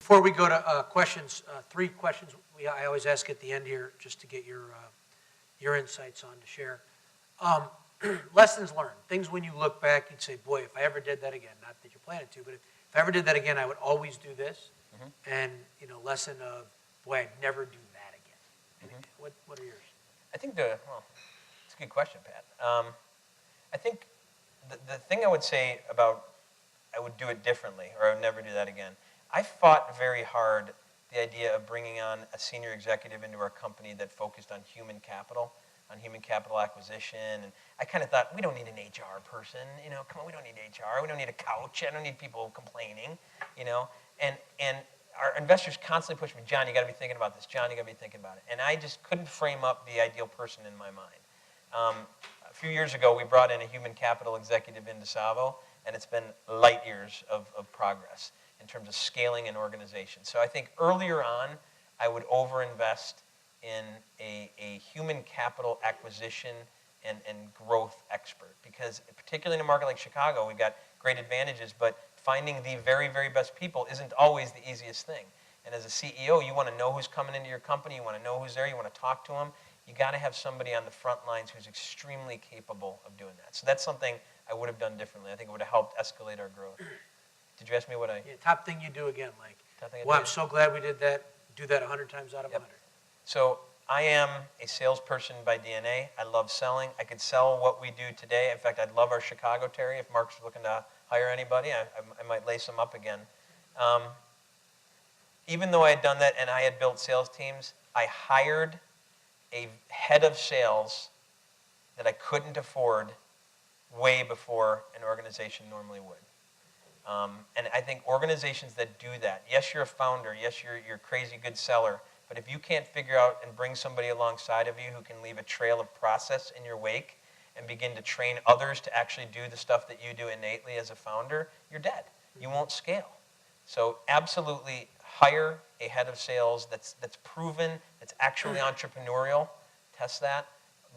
Before we go to questions, 3 questions I always ask at the end here, just to get your insights on to share. Lessons learned, things when you look back, you'd say, boy, if I ever did that again, not that you're planning to, but if I ever did that again, I would always do this. And, lesson of, boy, I'd never do that again. What are yours? I think it's a good question, Pat. I think the thing I would say about I would do it differently, or I would never do that again. I fought very hard the idea of bringing on a senior executive into our company that focused on human capital acquisition, and I kind of thought, we don't need an HR person, come on, we don't need HR, we don't need a couch, I don't need people complaining, and our investors constantly push me, John, you got to be thinking about this, John, you got to be thinking about it, and I just couldn't frame up the ideal person in my mind. A few years ago, we brought in a human capital executive into SAVO, and it's been light years of progress in terms of scaling an organization. So I think earlier on, I would overinvest in a human capital acquisition and growth expert, because particularly in a market like Chicago, we've got great advantages, but finding the very, very best people isn't always the easiest thing. And as a CEO, you want to know who's coming into your company, you want to know who's there, you want to talk to them. You got to have somebody on the front lines who's extremely capable of doing that. So that's something I would have done differently. I think it would have helped escalate our growth. Did you ask me what I... Yeah, top thing you do again, well, I'm so glad we did that. Do that 100 times out of 100. So I am a salesperson by DNA. I love selling. I could sell what we do today. In fact, I'd love our Chicago Terry. If Mark's looking to hire anybody, I might lace him up again. Even though I had done that and I had built sales teams, I hired a head of sales that I couldn't afford way before an organization normally would. And I think organizations that do that, yes, you're a founder, yes, you're a crazy good seller, but if you can't figure out and bring somebody alongside of you who can leave a trail of process in your wake and begin to train others to actually do the stuff that you do innately as a founder, you're dead. You won't scale. So absolutely hire a head of sales that's proven, that's actually entrepreneurial. Test that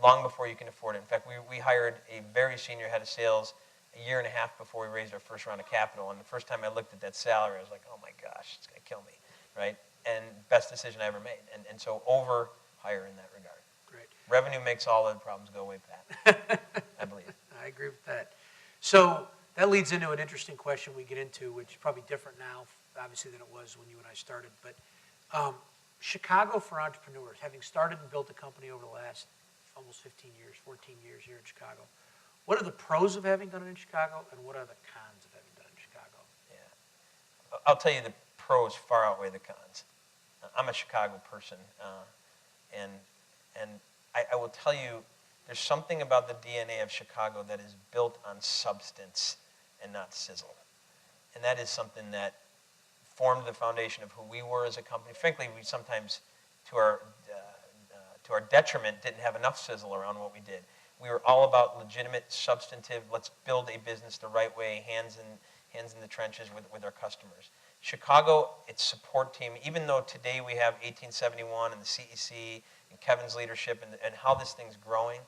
long before you can afford it. In fact, we hired a very senior head of sales a year and a half before we raised our first round of capital. And the first time I looked at that salary, I was like, oh my gosh, it's going to kill me, right? And best decision I ever made. And so over hire in that regard. Great. Revenue makes all the problems go away, Pat. I believe. I agree with that. So that leads into an interesting question we get into, which is probably different now, obviously, than it was when you and I started. But Chicago for entrepreneurs, having started and built a company over the last almost 15 years, 14 years here in Chicago, what are the pros of having done it in Chicago, and what are the cons of having done it in Chicago? Yeah. I'll tell you the pros far outweigh the cons. I'm a Chicago person, and I will tell you there's something about the DNA of Chicago that is built on substance and not sizzle. And that is something that formed the foundation of who we were as a company. Frankly, we sometimes, to our detriment, didn't have enough sizzle around what we did. We were all about legitimate, substantive, let's build a business the right way, hands in the trenches with our customers. Chicago, its support team, even though today we have 1871 and the CEC and Kevin's leadership and how this thing's growing,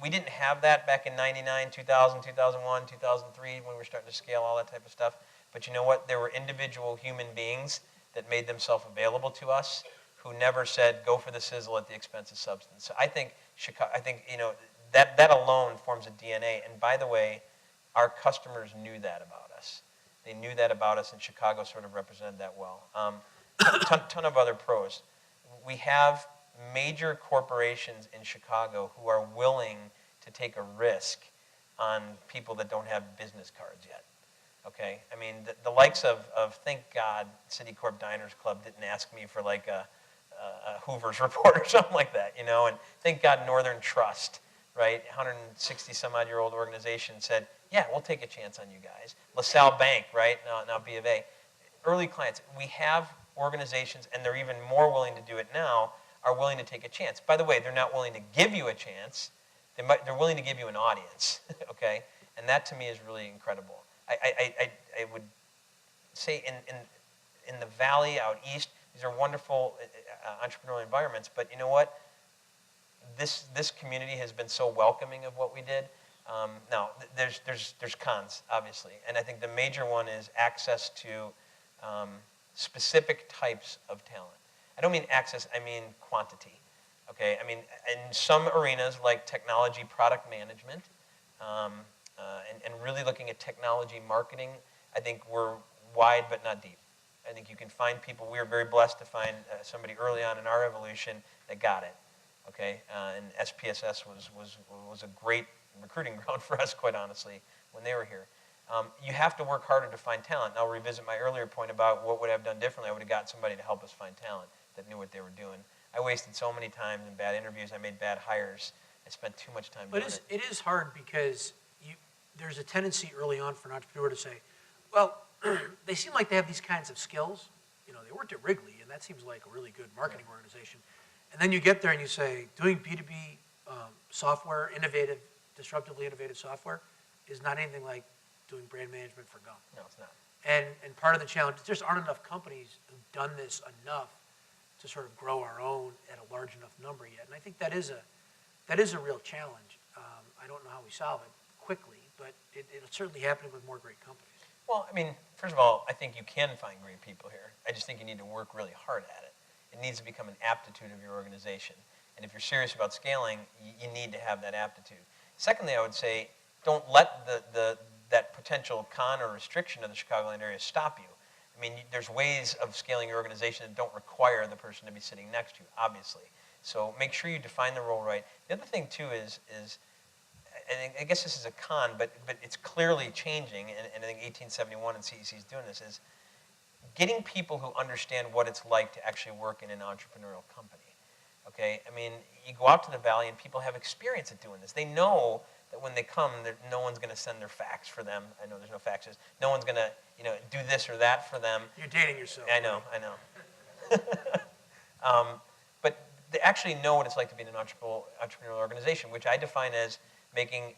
we didn't have that back in 99, 2000, 2001, 2003 when we were starting to scale all that type of stuff. But you know what? There were individual human beings that made themselves available to us who never said, go for the sizzle at the expense of substance. So I think that alone forms a DNA. And by the way, our customers knew that about us. They knew that about us, and Chicago sort of represented that well. Ton of other pros. We have major corporations in Chicago who are willing to take a risk on people that don't have business cards yet. Okay, I mean the likes of thank God Citicorp Diners Club didn't ask me for like a Hoover's report or something like that, and thank God Northern Trust, right, 160 some odd year old organization said, yeah, we'll take a chance on you guys. LaSalle Bank, right, now B of A. Early clients, we have organizations, and they're even more willing to do it now, are willing to take a chance. By the way, they're not willing to give you a chance. They're willing to give you an audience, okay? And that to me is really incredible. I would say in the valley out east, these are wonderful entrepreneurial environments, but you know what? This community has been so welcoming of what we did. Now, there's cons, obviously, and I think the major one is access to specific types of talent. I don't mean access, I mean quantity. Okay, I mean, in some arenas like technology product management, and really looking at technology marketing, I think we're wide but not deep. I think you can find people. We were very blessed to find somebody early on in our evolution that got it. Okay, and SPSS was a great recruiting ground for us, quite honestly, when they were here. You have to work harder to find talent. And I'll revisit my earlier point about what would I have done differently. I would have gotten somebody to help us find talent that knew what they were doing. I wasted so many times in bad interviews. I made bad hires. I spent too much time doing it. But it is hard because there's a tendency early on for an entrepreneur to say, well, they seem like they have these kinds of skills. You know, they worked at Wrigley, and that seems like a really good marketing organization. And then you get there and you say, doing B2B software, disruptively innovative software, is not anything like doing brand management for gum. No, it's not. And part of the challenge is there just aren't enough companies who've done this enough to sort of grow our own at a large enough number yet. And I think that is a real challenge. I don't know how we solve it quickly, but it'll certainly happen with more great companies. Well, I mean, first of all, I think you can find great people here. I just think you need to work really hard at it. It needs to become an aptitude of your organization. And if you're serious about scaling, you need to have that aptitude. Secondly, I would say, don't let that potential con or restriction of the Chicagoland area stop you. I mean, there's ways of scaling your organization that don't require the person to be sitting next to you, obviously. So make sure you define the role right. The other thing, too, is and I guess this is a con, but it's clearly changing, and I think 1871 and CEC is doing this, is getting people who understand what it's like to actually work in an entrepreneurial company. Okay? I mean, you go out to the Valley and people have experience at doing this. They know that when they come, no one's going to send their fax for them. I know there's no faxes. No one's going to, do this or that for them. You're dating yourself. I know. But they actually know what it's like to be in an entrepreneurial organization, which I define as making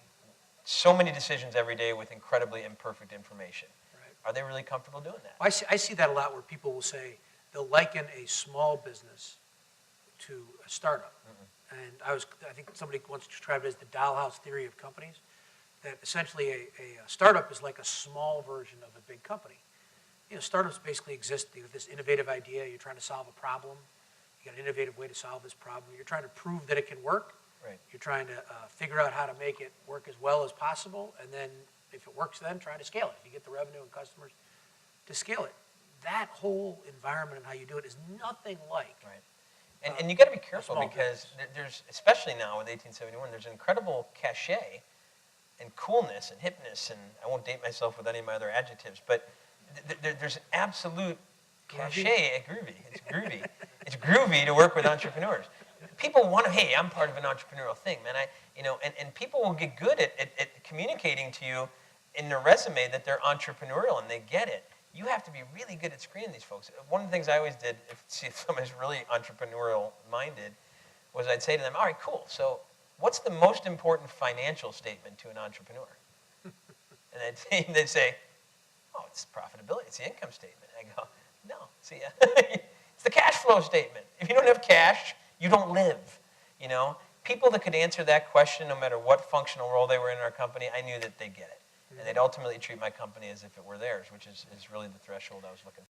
so many decisions every day with incredibly imperfect information. Right. Are they really comfortable doing that? I see that a lot where people will say they'll liken a small business to a startup. Mm-hmm. And I think somebody once described it as the dollhouse theory of companies, that essentially a startup is like a small version of a big company. Startups basically exist with this innovative idea. You're trying to solve a problem. You got an innovative way to solve this problem. You're trying to prove that it can work. Right. You're trying to figure out how to make it work as well as possible, and then if it works, then try to scale it. If you get the revenue and customers to scale it. That whole environment and how you do it is nothing like. Right. And you got to be careful because there's, especially now with 1871, there's an incredible cachet and coolness and hipness, and I won't date myself with any of my other adjectives, but there's an absolute cachet. Groovy. It's groovy. It's groovy to work with entrepreneurs. People want to, hey, I'm part of an entrepreneurial thing, man. And people will get good at communicating to you in their resume that they're entrepreneurial and they get it. You have to be really good at screening these folks. One of the things I always did, if somebody's really entrepreneurial minded, was I'd say to them, all right, cool. So what's the most important financial statement to an entrepreneur? And they'd say, oh, it's profitability. It's the income statement. I go, no, see, it's the cash flow statement. If you don't have cash, you don't live. People that could answer that question, no matter what functional role they were in our company, I knew that they'd get it. And they'd ultimately treat my company as if it were theirs, which is really the threshold I was looking for.